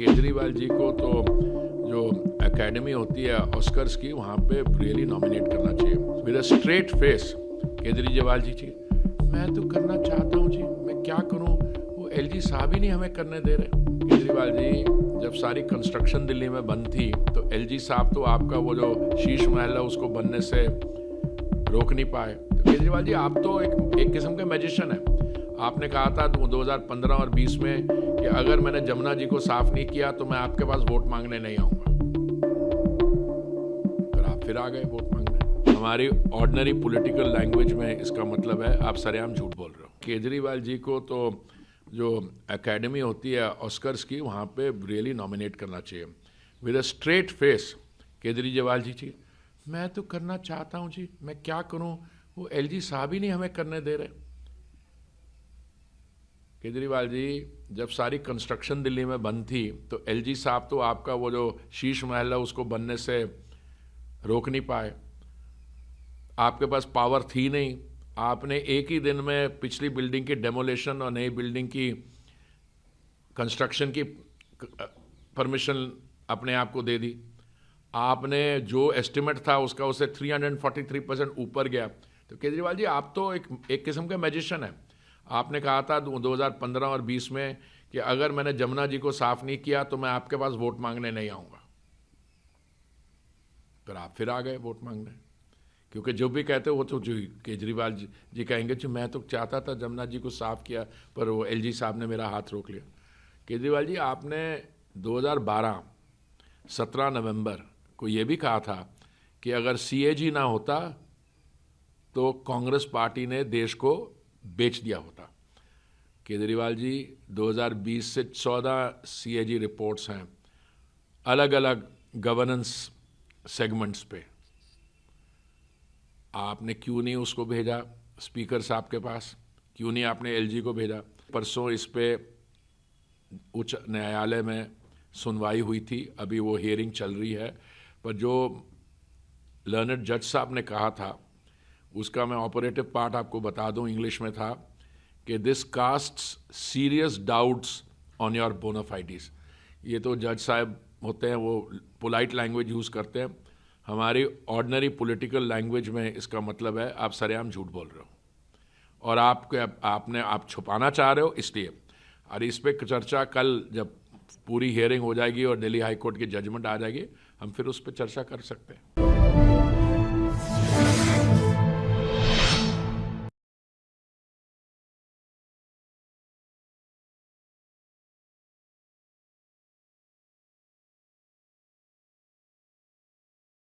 केजरीवाल जी को तो जो एकेडमी होती है ऑस्कर्स की, वहाँ पे रियली नॉमिनेट करना चाहिए with a straight face. Kejriwal ji मैं तो करना चाहता हूँ जी, मैं क्या करूँ, वो एलजी साहब ही नहीं हमें करने दे रहे। केजरीवाल जी, जब सारी कंस्ट्रक्शन दिल्ली में बंद थी तो एलजी साहब तो आपका वो जो शीश महल है उसको बनने से रोक नहीं पाए। तो केजरीवाल जी, आप तो एक किस्म के मैजिशियन है। आपने कहा था 2015 और 20 में कि अगर मैंने जमुना जी को साफ नहीं किया तो मैं आपके पास वोट मांगने नहीं आऊंगा। पर आप फिर आ गए वोट मांगने। हमारी ऑर्डिनरी पॉलिटिकल लैंग्वेज में इसका मतलब है आप सरेआम झूठ बोल रहे हो। केजरीवाल जी को तो जो एकेडमी होती है ऑस्कर्स की, वहाँ पे रियली नॉमिनेट करना चाहिए with a straight face. Kejriwal ji मैं तो करना चाहता हूँ जी, मैं क्या करूँ, वो एलजी साहब ही नहीं हमें करने दे रहे। केजरीवाल जी, जब सारी कंस्ट्रक्शन दिल्ली में बंद थी तो एलजी साहब तो आपका वो जो शीश महल है उसको बनने से रोक नहीं पाए। आपके पास पावर थी नहीं, आपने एक ही दिन में पिछली बिल्डिंग की डेमोलेशन और नई बिल्डिंग की कंस्ट्रक्शन की परमिशन अपने आप को दे दी। आपने जो एस्टिमेट था उसका उससे 343% ऊपर गया। तो केजरीवाल जी, आप तो एक किस्म के मैजिशियन है। आपने कहा था 2015 और 20 में कि अगर मैंने जमुना जी को साफ नहीं किया तो मैं आपके पास वोट मांगने नहीं आऊंगा। पर आप फिर आ गए वोट मांगने, क्योंकि जो भी कहते हो वो तो जो केजरीवाल जी कहेंगे कि मैं तो चाहता था जमुना जी को साफ किया पर वो एलजी साहब ने मेरा हाथ रोक लिया। केजरीवाल जी, आपने 2012 17 नवंबर को ये भी कहा था कि अगर सीएजी ना होता तो कांग्रेस पार्टी ने देश को बेच दिया होता। केजरीवाल जी, 2020 से 14 सीएजी रिपोर्ट्स हैं अलग अलग गवर्नेंस सेगमेंट्स पे। आपने क्यों नहीं उसको भेजा स्पीकर साहब के पास, क्यों नहीं आपने एलजी को भेजा? परसों इस पे उच्च न्यायालय में सुनवाई हुई थी, अभी वो हियरिंग चल रही है। पर जो लर्नड जज साहब ने कहा था उसका मैं ऑपरेटिव पार्ट आपको बता दूं, इंग्लिश में था कि this casts serious doubts on your bona fides. ये तो जज साहब होते हैं, वो पोलाइट लैंग्वेज यूज़ करते हैं। हमारी ऑर्डिनरी पॉलिटिकल लैंग्वेज में इसका मतलब है आप सरेआम झूठ बोल रहे हो और आप छुपाना चाह रहे हो इसलिए। और इस पर चर्चा कल जब पूरी हियरिंग हो जाएगी और दिल्ली हाई कोर्ट की जजमेंट आ जाएगी, हम फिर उस पर चर्चा कर सकते हैं।